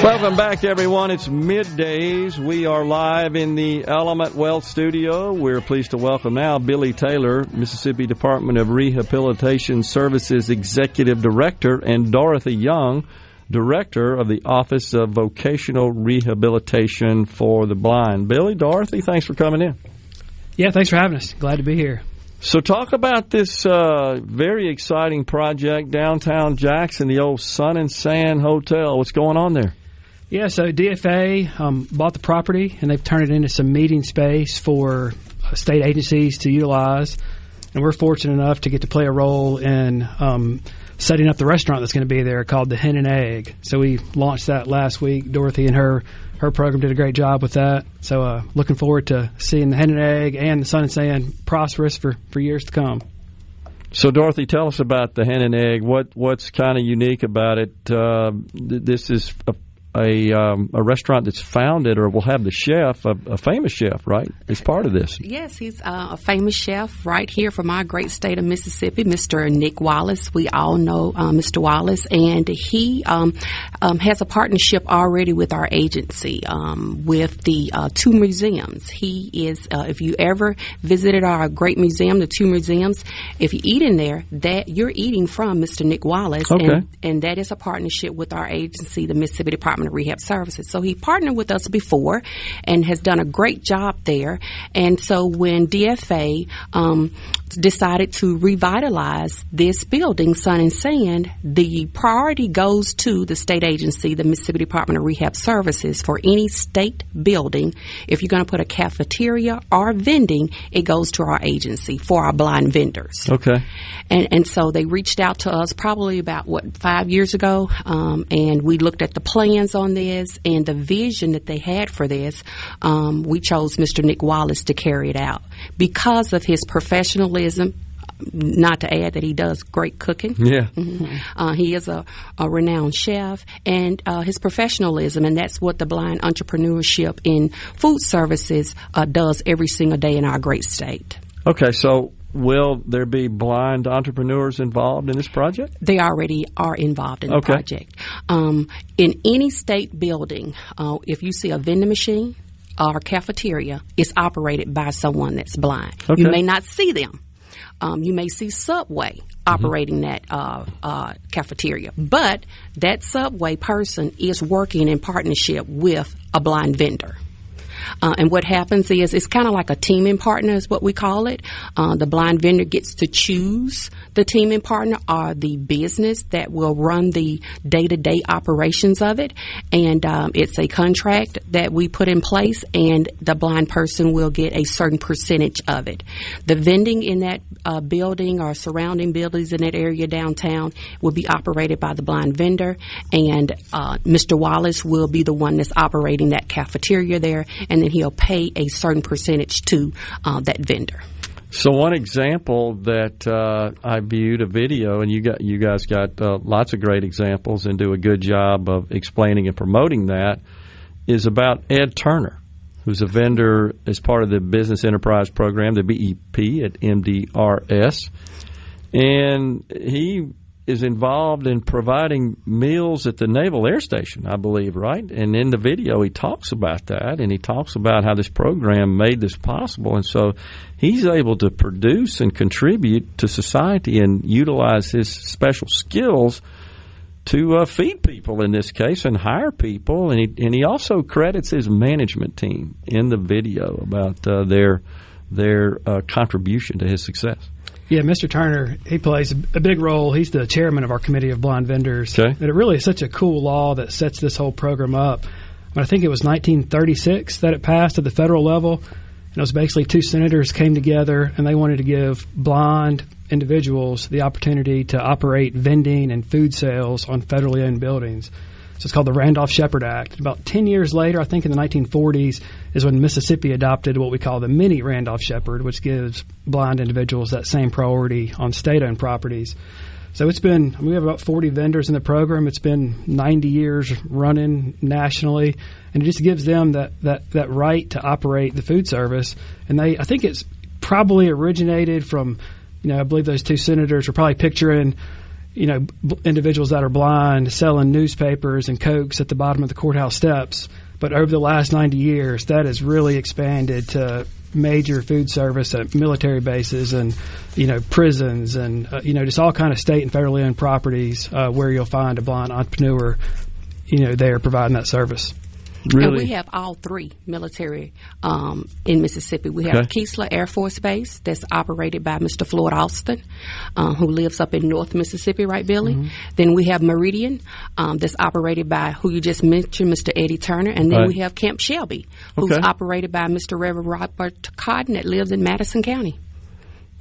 Welcome back, everyone. It's Middays. We are live in the Element Wealth Studio. We're pleased to welcome now Billy Taylor, Mississippi Department of Rehabilitation Services Executive Director, and Dorothy Young, Director of the Office of Vocational Rehabilitation for the Blind. Billy, Dorothy, thanks for coming in. Yeah, thanks for having us. Glad to be here. So talk about this very exciting project downtown Jackson, the old Sun and Sand Hotel. What's going on there? Yeah, so DFA bought the property, and they've turned it into some meeting space for state agencies to utilize. And we're fortunate enough to get to play a role in setting up the restaurant that's going to be there called the Hen Egg. So we launched that last week. Dorothy and her program did a great job with that. So looking forward to seeing the Hen Egg and the Sun and Sand prosperous for years to come. So, Dorothy, tell us about the Hen Egg. What's kind of unique about it? This is a restaurant that's founded or will have the chef, a famous chef, right, as part of this. Yes, he's a famous chef right here from our great state of Mississippi, Mr. Nick Wallace. We all know Mr. Wallace, and he has a partnership already with our agency with the two museums. He is, if you ever visited our great museum, the two museums, if you eat in there, that you're eating from Mr. Nick Wallace, okay. and that is a partnership with our agency, the Mississippi Department of Rehab Services. So he partnered with us before and has done a great job there. And so when DFA decided to revitalize this building, Sun and Sand, the priority goes to the state agency, the Mississippi Department of Rehab Services. For any state building, if you're going to put a cafeteria or vending, it goes to our agency for our blind vendors. Okay. And so they reached out to us probably about, 5 years ago, and we looked at the plans on this and the vision that they had for this. We chose Mr. Nick Wallace to carry it out because of his professionalism. Not to add that he does great cooking. Yeah. Mm-hmm. He is a renowned chef, and his professionalism, and that's what the blind entrepreneurship in food services does every single day in our great state. Okay, so will there be blind entrepreneurs involved in this project? They already are involved in the project. In any state building, if you see a vending machine or cafeteria, it's operated by someone that's blind. Okay. You may not see them. You may see Subway operating that cafeteria, but that Subway person is working in partnership with a blind vendor. And what happens is it's kind of like a teaming partner is what we call it. The blind vendor gets to choose the teaming partner or the business that will run the day-to-day operations of it. And it's a contract that we put in place, and the blind person will get a certain percentage of it. The vending in that building or surrounding buildings in that area downtown will be operated by the blind vendor, and Mr. Wallace will be the one that's operating that cafeteria there, and then he'll pay a certain percentage to that vendor. So one example that I viewed a video, and you guys got lots of great examples and do a good job of explaining and promoting that, is about Ed Turner, who's a vendor as part of the Business Enterprise Program, the BEP at MDRS. And he is involved in providing meals at the Naval Air Station, I believe, right? And in the video, he talks about that, and he talks about how this program made this possible. And so he's able to produce and contribute to society and utilize his special skills to feed people in this case and hire people. And he also credits his management team in the video about their contribution to his success. Yeah, Mr. Turner, he plays a big role. He's the chairman of our Committee of Blind Vendors. Okay. And it really is such a cool law that sets this whole program up. I think it was 1936 that it passed at the federal level. And it was basically two senators came together, and they wanted to give blind individuals the opportunity to operate vending and food sales on federally owned buildings. So it's called the Randolph-Shepard Act. About 10 years later, I think in the 1940s, is when Mississippi adopted what we call the mini Randolph-Shepard, which gives blind individuals that same priority on state-owned properties. So we have about 40 vendors in the program. It's been 90 years running nationally, and it just gives them that right to operate the food service. And I think it's probably originated from, I believe those two senators were probably picturing, individuals that are blind selling newspapers and Cokes at the bottom of the courthouse steps. But over the last 90 years, that has really expanded to major food service at military bases and, prisons and, just all kind of state and federally owned properties where you'll find a blind entrepreneur, there providing that service. Really? And we have all three military in Mississippi. We have Keesler Air Force Base that's operated by Mr. Floyd Austin, who lives up in North Mississippi, right, Billy? Mm-hmm. Then we have Meridian that's operated by who you just mentioned, Mr. Eddie Turner. And then we have Camp Shelby, who's operated by Mr. Reverend Robert Cotton that lives in Madison County.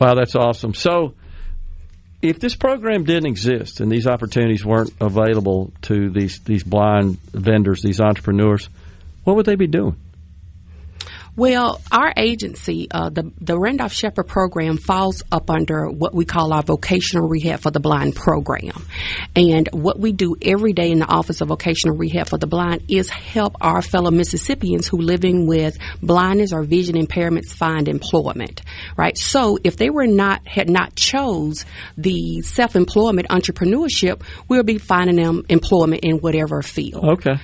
Wow, that's awesome. So if this program didn't exist and these opportunities weren't available to these blind vendors, these entrepreneurs, what would they be doing? Well, our agency, the Randolph Shepherd program, falls up under what we call our Vocational Rehab for the Blind program. And what we do every day in the Office of Vocational Rehab for the Blind is help our fellow Mississippians who living with blindness or vision impairments find employment, right? So if they had not chose the self-employment entrepreneurship, we'll be finding them employment in whatever field. Okay.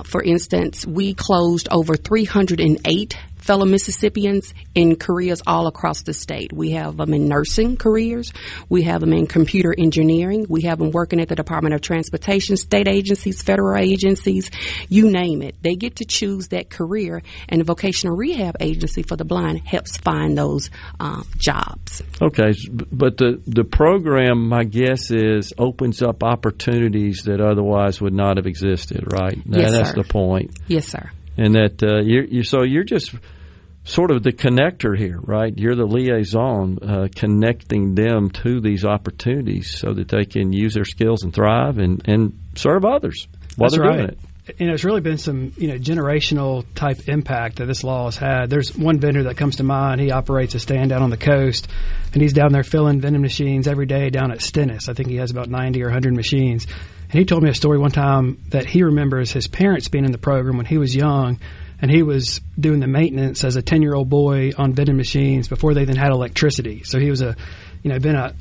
For instance, we closed over 308 fellow Mississippians in careers all across the state. We have them in nursing careers. We have them in computer engineering. We have them working at the Department of Transportation, state agencies, federal agencies, you name it. They get to choose that career, and the Vocational Rehab Agency for the Blind helps find those jobs. Okay, but the program, my guess is, opens up opportunities that otherwise would not have existed, right? Yes, that's sir. The point. Yes, sir. And that you're just sort of the connector here, right? You're the liaison connecting them to these opportunities so that they can use their skills and thrive and serve others while they're doing it. It's really been some generational type impact that this law has had. There's one vendor that comes to mind. He operates a stand down on the coast, and he's down there filling vending machines every day down at Stennis. I think he has about 90 or 100 machines. And he told me a story one time that he remembers his parents being in the program when he was young, and he was doing the maintenance as a 10-year-old boy on vending machines before they then had electricity. So he was been a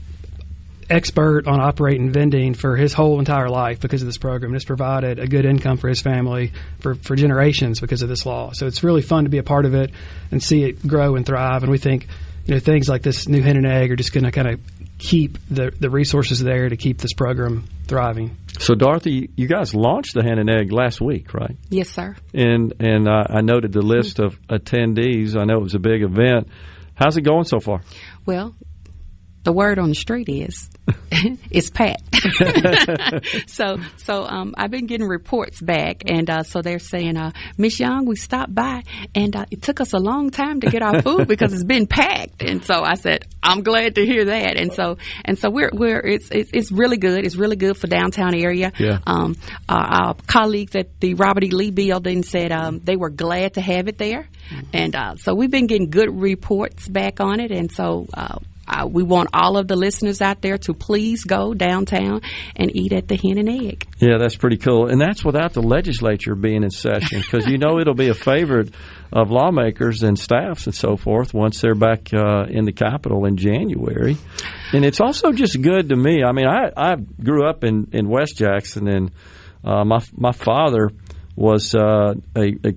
expert on operating vending for his whole entire life because of this program. It's provided a good income for his family for generations because of this law. So it's really fun to be a part of it and see it grow and thrive. And we think things like this new Hen Egg are just going to kind of keep the resources there to keep this program thriving. So, Dorothy, you guys launched the Hen Egg last week, right? Yes, sir. And I noted the list of attendees. I know it was a big event. How's it going so far? Well, the word on the street is it's packed. So I've been getting reports back, and so they're saying, Miss Young, we stopped by, and it took us a long time to get our food because it's been packed. And so I said, I'm glad to hear that. And so it's really good. It's really good for downtown area. Yeah. Our colleagues at the Robert E. Lee Building said they were glad to have it there, and so we've been getting good reports back on it, and so. We want all of the listeners out there to please go downtown and eat at the Hen and Egg. Yeah, that's pretty cool. And that's without the legislature being in session, because it'll be a favorite of lawmakers and staffs and so forth once they're back in the Capitol in January. And it's also just good to me. I mean, I grew up in West Jackson, and my father was a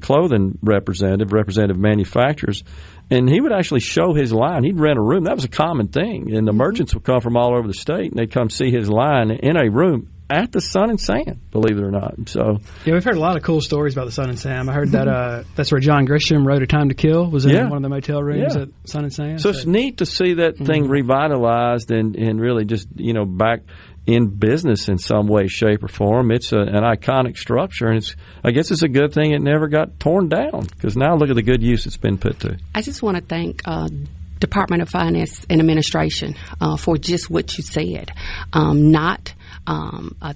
clothing representative manufacturers. And he would actually show his line. He'd rent a room. That was a common thing. And the merchants would come from all over the state, and they'd come see his line in a room at the Sun and Sand, believe it or not. So yeah, we've heard a lot of cool stories about the Sun and Sand. I heard that that's where John Grisham wrote A Time to Kill, was in one of the motel rooms at Sun and Sand. So it's neat to see that thing revitalized and really just, back in business in some way, shape, or form. It's an iconic structure, and I guess it's a good thing it never got torn down, because now look at the good use it's been put to. I just want to thank Department of Finance and Administration for just what you said, not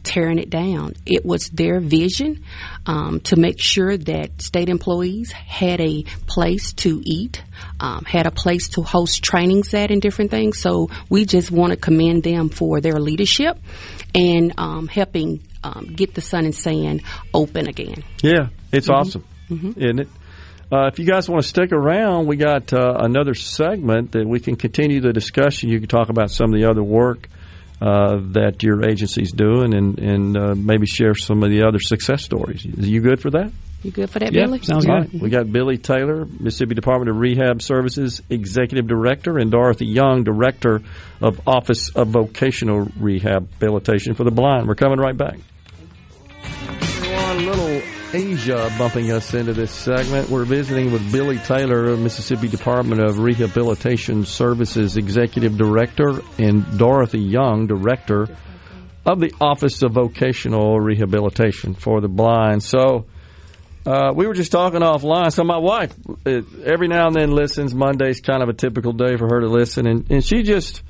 tearing it down. It was their vision to make sure that state employees had a place to eat, had a place to host trainings at and different things. So we just want to commend them for their leadership and helping get the Sun and Sand open again. Yeah, it's awesome, isn't it? If you guys want to stick around, we got another segment that we can continue the discussion. You can talk about some of the other work that your agency's doing, and maybe share some of the other success stories. Are you good for that? You good for that, Billy? Sounds good. We got Billy Taylor, Mississippi Department of Rehab Services Executive Director, and Dorothy Young, Director of Office of Vocational Rehabilitation for the Blind. We're coming right back. A little Asia bumping us into this segment. We're visiting with Billy Taylor, Mississippi Department of Rehabilitation Services Executive Director, and Dorothy Young, Director of the Office of Vocational Rehabilitation for the Blind. So we were just talking offline. So my wife every now and then listens. Monday's kind of a typical day for her to listen, and she just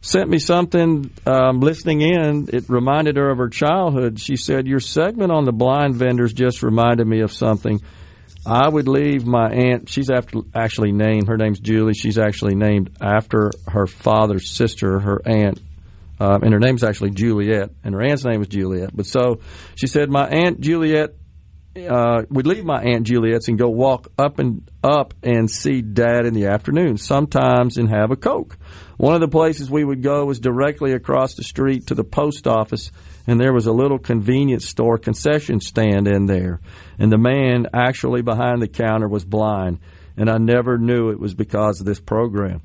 sent me something listening in. It reminded her of her childhood. She said, your segment on the blind vendors just reminded me of something. I would leave my aunt. She's actually named. Her name's Julie. She's actually named after her father's sister, her aunt. And her name's actually Juliet. And her aunt's name was Juliet. But so she said, my Aunt Juliet, we'd leave my Aunt Juliet's and go walk up and see Dad in the afternoon, sometimes, and have a Coke. One of the places we would go was directly across the street to the post office, and there was a little convenience store concession stand in there. And the man actually behind the counter was blind, and I never knew it was because of this program.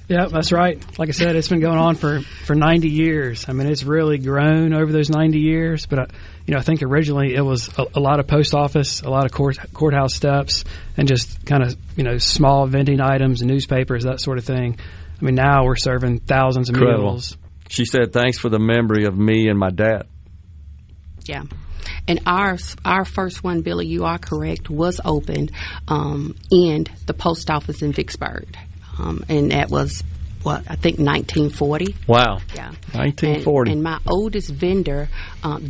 Yeah, that's right. Like I said, it's been going on for 90 years. I mean, it's really grown over those 90 years. But, I think originally it was a lot of post office, a lot of courthouse steps, and just kind of, small vending items and newspapers, that sort of thing. I mean, now we're serving thousands of meals. She said, thanks for the memory of me and my dad. Yeah. And our first one, Billy, you are correct, was opened in the post office in Vicksburg. And that was, I think 1940. Wow. Yeah. 1940. And my oldest vendor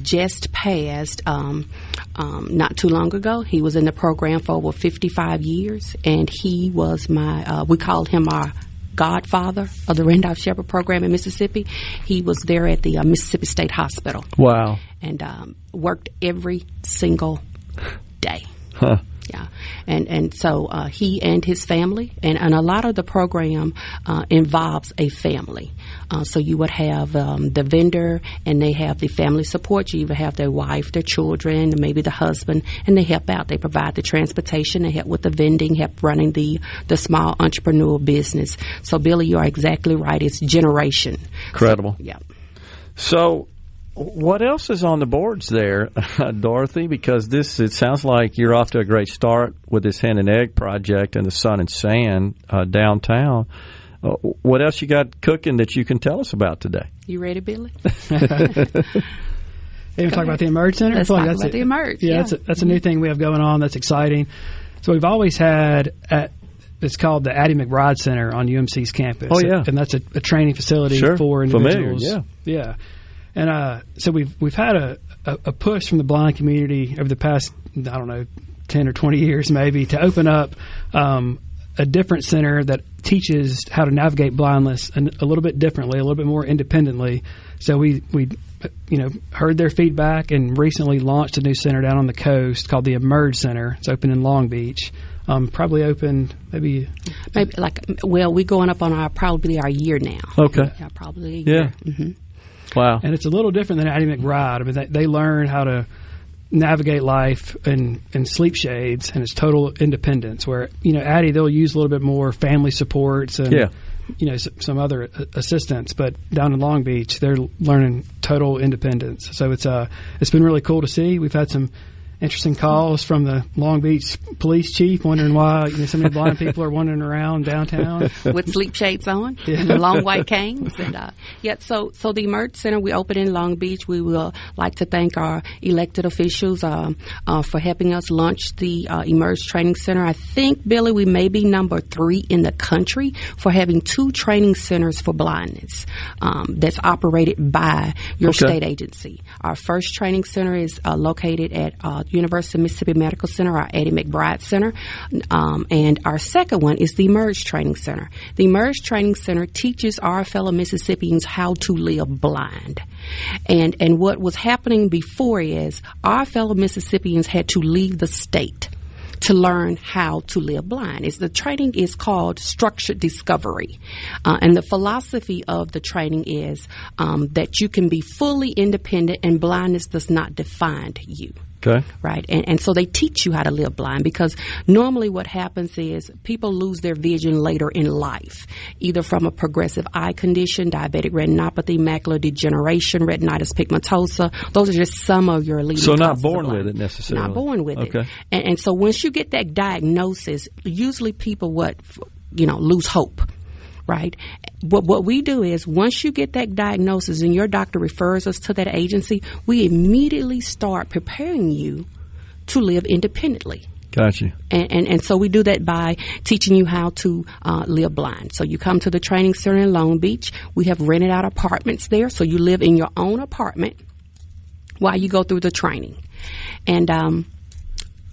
just passed not too long ago. He was in the program for over 55 years, and he was we called him our godfather of the Randolph Shepherd program in Mississippi. He was there at the Mississippi State Hospital. Wow. And worked every single day. Huh. Yeah, and so he and his family, and a lot of the program involves a family. So you would have the vendor, and they have the family support. You even have their wife, their children, maybe the husband, and they help out. They provide the transportation, they help with the vending, help running the small entrepreneurial business. So, Billy, you are exactly right. It's generation. Incredible. So, yeah. So, what else is on the boards there, Dorothy? Because it sounds like you're off to a great start with this Hen and Egg project and the Sun and Sand downtown. What else you got cooking that you can tell us about today? You ready, Billy? You want to talk about the Emerge Center? Let's talk about the Emerge. Yeah, that's a new thing we have going on that's exciting. So we've always had it's called the Addie McBride Center on UMC's campus. Oh, yeah. And that's a training facility for individuals. Familiar, yeah. And so we've had a push from the blind community over the past, 10 or 20 years maybe, to open up a different center that teaches how to navigate blindness a little bit differently, a little bit more independently. So we heard their feedback and recently launched a new center down on the coast called the Emerge Center. It's open in Long Beach. Probably opened maybe we're going up on probably our year now. Okay. Yeah, probably a year. Yeah. Mm-hmm. Wow. And it's a little different than Addie McBride. I mean, they learn how to navigate life in sleep shades, and it's total independence. Where, Addie, they'll use a little bit more family supports and, some other assistance. But down in Long Beach, they're learning total independence. So it's been really cool to see. We've had some interesting calls from the Long Beach police chief wondering why so many blind people are wandering around downtown with sleep shades on, long white canes, and So the Emerge Center we opened in Long Beach. We will like to thank our elected officials for helping us launch the Emerge Training Center. I think, Billy, we may be number 3 in the country for having 2 training centers for blindness that's operated by your state agency. Our first training center is located at University of Mississippi Medical Center, our Addie McBride Center, and our second one is the Emerge Training Center. The Emerge Training Center teaches our fellow Mississippians how to live blind. And what was happening before is our fellow Mississippians had to leave the state to learn how to live blind. The training is called structured discovery. And the philosophy of the training is that you can be fully independent and blindness does not define you. Okay. Right. And so they teach you how to live blind, because normally what happens is people lose their vision later in life, either from a progressive eye condition, diabetic retinopathy, macular degeneration, retinitis pigmentosa. Those are just some of your leading So not causes born of with blindness. it necessarily. Not born with okay. it. And so once you get that diagnosis, usually people lose hope. Right. But what we do is once you get that diagnosis and your doctor refers us to that agency, we immediately start preparing you to live independently. Gotcha. And so we do that by teaching you how to live blind. So you come to the training center in Long Beach. We have rented out apartments there, so you live in your own apartment while you go through the training. And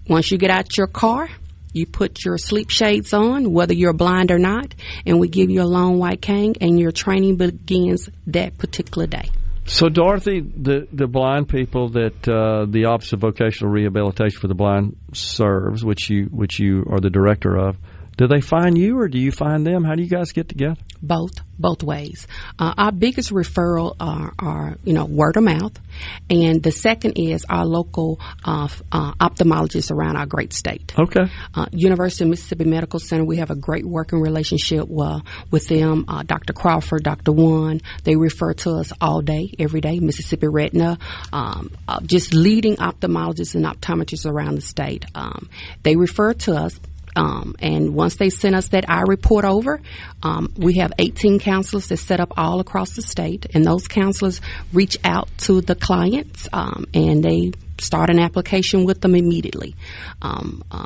once you get out your car, you put your sleep shades on, whether you're blind or not, and we give you a long white cane, and your training begins that particular day. So, Dorothy, the blind people that the Office of Vocational Rehabilitation for the Blind serves, which you are the director of, do they find you or do you find them? How do you guys get together? Both ways. Our biggest referral are word of mouth, and the second is our local ophthalmologists around our great state. Okay. University of Mississippi Medical Center, we have a great working relationship with them. Dr. Crawford, Dr. Wan, they refer to us all day, every day. Mississippi Retina, just leading ophthalmologists and optometrists around the state. They refer to us. And once they send us that eye report over, we have 18 counselors that set up all across the state, and those counselors reach out to the clients and they start an application with them immediately.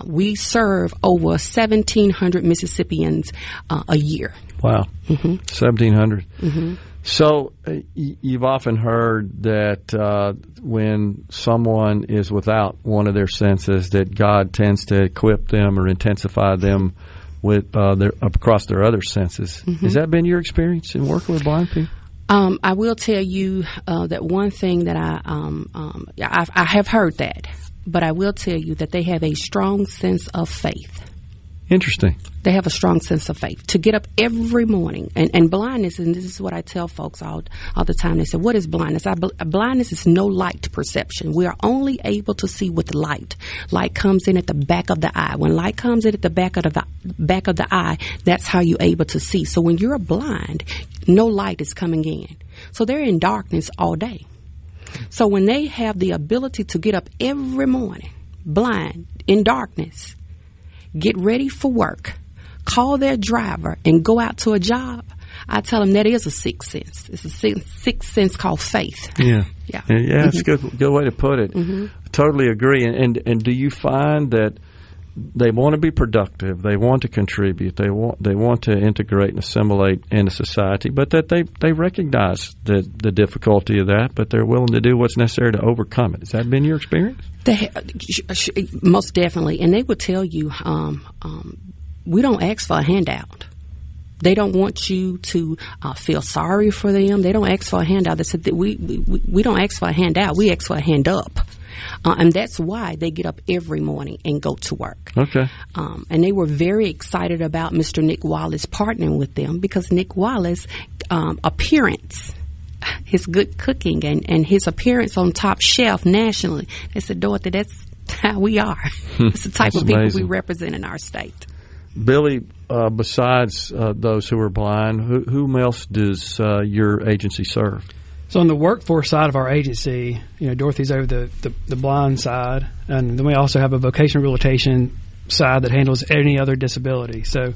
We serve over 1,700 Mississippians a year. Wow. 1,700. Mm-hmm. So you've often heard that when someone is without one of their senses, that God tends to equip them or intensify them with across their other senses. Mm-hmm. Has that been your experience in working with blind people? I will tell you that one thing that I have heard that, but I will tell you that they have a strong sense of faith. Interesting. They have a strong sense of faith to get up every morning. And blindness, and this is what I tell folks all the time. They say, what is blindness? Blindness is no light perception. We are only able to see with light. Light comes in at the back of the eye. When light comes in at the back of the eye, that's how you're able to see. So when you're blind, no light is coming in. So they're in darkness all day. So when they have the ability to get up every morning, blind, in darkness, get ready for work, call their driver, and go out to a job, I tell them that is a sixth sense. It's a sixth sense called faith. Yeah. Yeah. Yeah, that's a good way to put it. Mm-hmm. I totally agree. And do you find that they want to be productive, they want to contribute, they want to integrate and assimilate into society, but that they recognize the difficulty of that, but they're willing to do what's necessary to overcome it? Has that been your experience? Most definitely. And they would tell you, we don't ask for a handout. They don't want you to feel sorry for them. They don't ask for a handout. They said that we don't ask for a handout. We ask for a hand up. And that's why they get up every morning and go to work. Okay. And they were very excited about Mr. Nick Wallace partnering with them, because Nick Wallace appearance, his good cooking and his appearance on Top Shelf nationally. They said, Dorothy, that's how we are. It's the type of people we represent in our state. Billy, besides those who are blind, whom else does your agency serve? So on the workforce side of our agency, Dorothy's over the blind side, and then we also have a vocational rehabilitation side that handles any other disability. So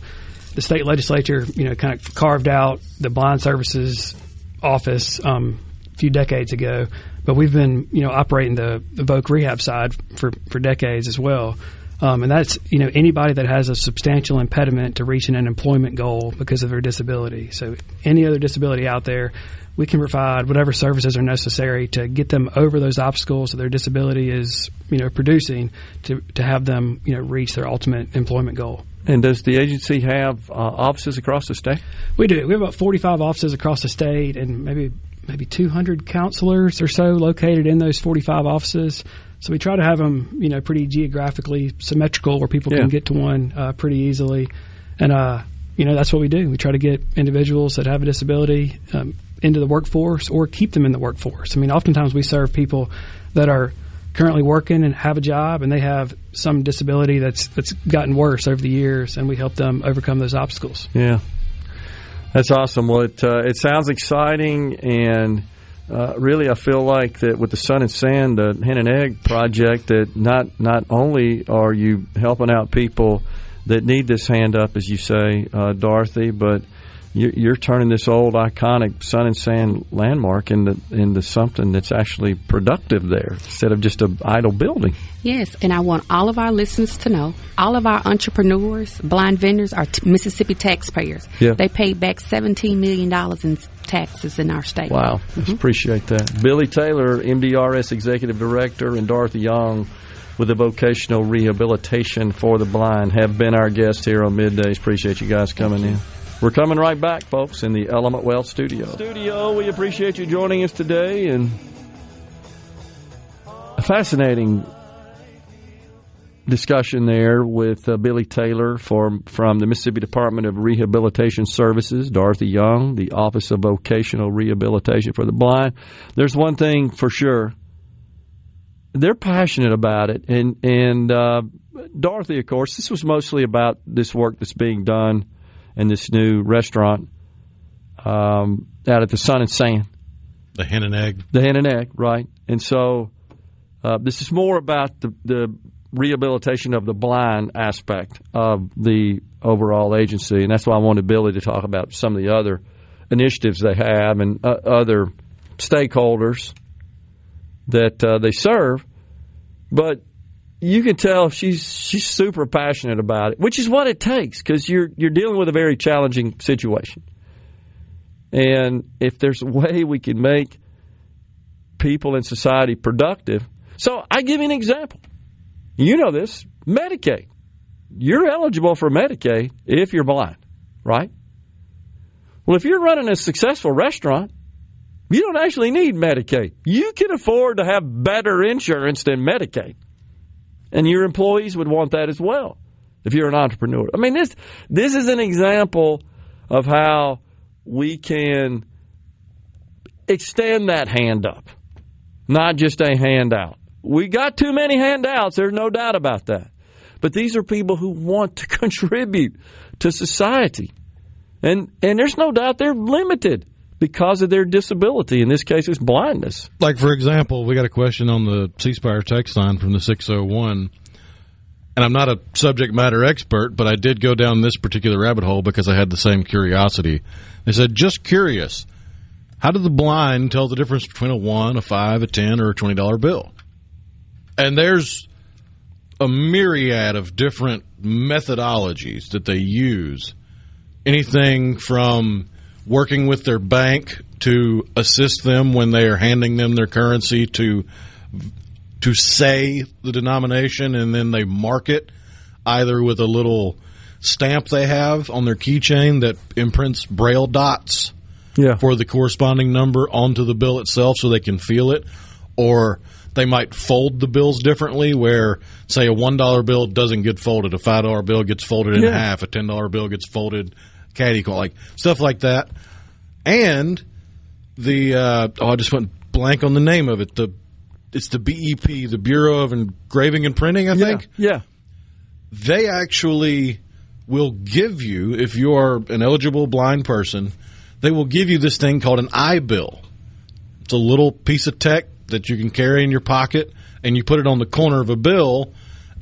the state legislature, kind of carved out the blind services office a few decades ago, but we've been, operating the Voc Rehab side for decades as well. And that's, anybody that has a substantial impediment to reaching an employment goal because of their disability. So any other disability out there, we can provide whatever services are necessary to get them over those obstacles that their disability is, producing to have them, reach their ultimate employment goal. And does the agency have offices across the state? We do. We have about 45 offices across the state, and maybe maybe 200 counselors or so located in those 45 offices. So we try to have them, pretty geographically symmetrical where people can get to one pretty easily. And, that's what we do. We try to get individuals that have a disability into the workforce or keep them in the workforce. I mean, oftentimes we serve people that are currently working and have a job, and they have some disability that's gotten worse over the years, and we help them overcome those obstacles. Yeah. That's awesome. Well, it sounds exciting, and really I feel like that with the Sun and Sand, the Hen and Egg project, that not only are you helping out people that need this hand up, as you say, Dorothy, but you're turning this old iconic Sun and Sand landmark into something that's actually productive there instead of just an idle building. Yes, and I want all of our listeners to know, all of our entrepreneurs, blind vendors, are Mississippi taxpayers. Yeah. They paid back $17 million in taxes in our state. Wow. Mm-hmm. Appreciate that. Billy Taylor, MDRS Executive Director, and Dorothy Young with the Vocational Rehabilitation for the Blind have been our guests here on Middays. Appreciate you guys coming in. We're coming right back, folks, in the Element Wealth studio. We appreciate you joining us today, and a fascinating discussion there with Billy Taylor from the Mississippi Department of Rehabilitation Services, Dorothy Young, the Office of Vocational Rehabilitation for the Blind. There's one thing for sure. They're passionate about it, and Dorothy, of course, this was mostly about this work that's being done in this new restaurant out at the Sun and Sand. The Hen and Egg. The Hen and Egg, right. And so this is more about the rehabilitation of the blind aspect of the overall agency, and that's why I wanted Billy to talk about some of the other initiatives they have and other stakeholders that they serve. But you can tell she's super passionate about it, which is what it takes, because you're dealing with a very challenging situation. And if there's a way we can make people in society productive. So I give you an example. You know this, Medicaid. You're eligible for Medicaid if you're blind, right? Well, if you're running a successful restaurant, you don't actually need Medicaid. You can afford to have better insurance than Medicaid. And your employees would want that as well if you're an entrepreneur. I mean, this is an example of how we can extend that hand up, not just a handout. We got too many handouts. There's no doubt about that. But these are people who want to contribute to society. And there's no doubt they're limited because of their disability. In this case, it's blindness. Like, for example, we got a question on the C-Spire text line from the 601. And I'm not a subject matter expert, but I did go down this particular rabbit hole because I had the same curiosity. They said, just curious, how do the blind tell the difference between a 1, a 5, a 10, or a $20 bill? And there's a myriad of different methodologies that they use. Anything from working with their bank to assist them when they are handing them their currency to say the denomination, and then they mark it either with a little stamp they have on their keychain that imprints Braille dots for the corresponding number onto the bill itself so they can feel it, or they might fold the bills differently where, say, a $1 bill doesn't get folded, a $5 bill gets folded in half, a $10 bill gets folded catty-corner, like stuff like that. And the I just went blank on the name of it. It's the BEP, the Bureau of Engraving and Printing, I think. Yeah. They actually will give you, if you are an eligible blind person, they will give you this thing called an I-bill. It's a little piece of tech that you can carry in your pocket, and you put it on the corner of a bill,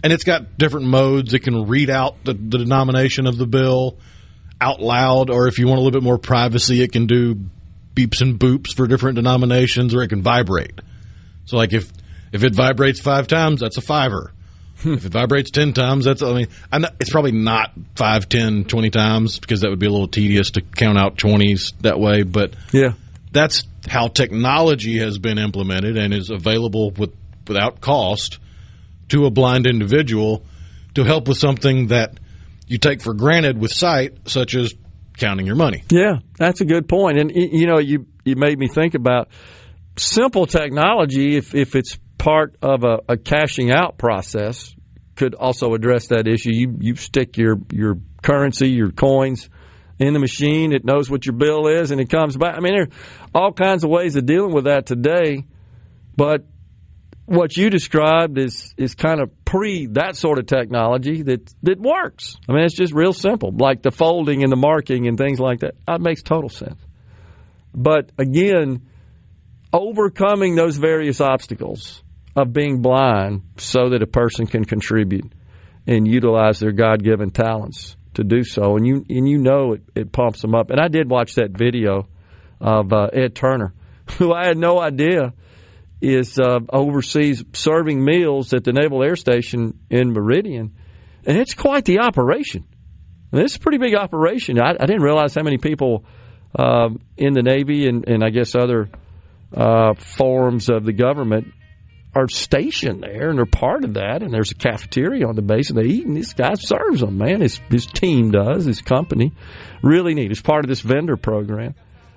and it's got different modes. It can read out the denomination of the bill out loud, or if you want a little bit more privacy, it can do beeps and boops for different denominations, or it can vibrate. So, like, if it vibrates 5 times, that's a $5. If it vibrates 10 times, it's probably not 5, 10, 20 times, because that would be a little tedious to count out 20s that way, but that's how technology has been implemented and is available without cost to a blind individual to help with something that you take for granted with sight, such as counting your money. Yeah, that's a good point. And, you know, you made me think about simple technology, if it's part of a cashing out process, could also address that issue. You stick your currency, your coins in the machine, it knows what your bill is, and it comes back. I mean, there are all kinds of ways of dealing with that today, but what you described is kind of that sort of technology that works. I mean, it's just real simple, like the folding and the marking and things like that. That makes total sense. But again, overcoming those various obstacles of being blind so that a person can contribute and utilize their God-given talents to do so, and you know it pumps them up. And I did watch that video of Ed Turner, who I had no idea is overseas serving meals at the Naval Air Station in Meridian, and it's quite the operation. I mean, it's a pretty big operation. I didn't realize how many people in the Navy and I guess other forms of the government are stationed there, and they're part of that, and there's a cafeteria on the base, and they eat, and this guy serves them, man. His team does, his company. Really neat. It's part of this vendor program.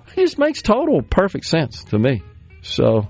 It just makes total perfect sense to me. So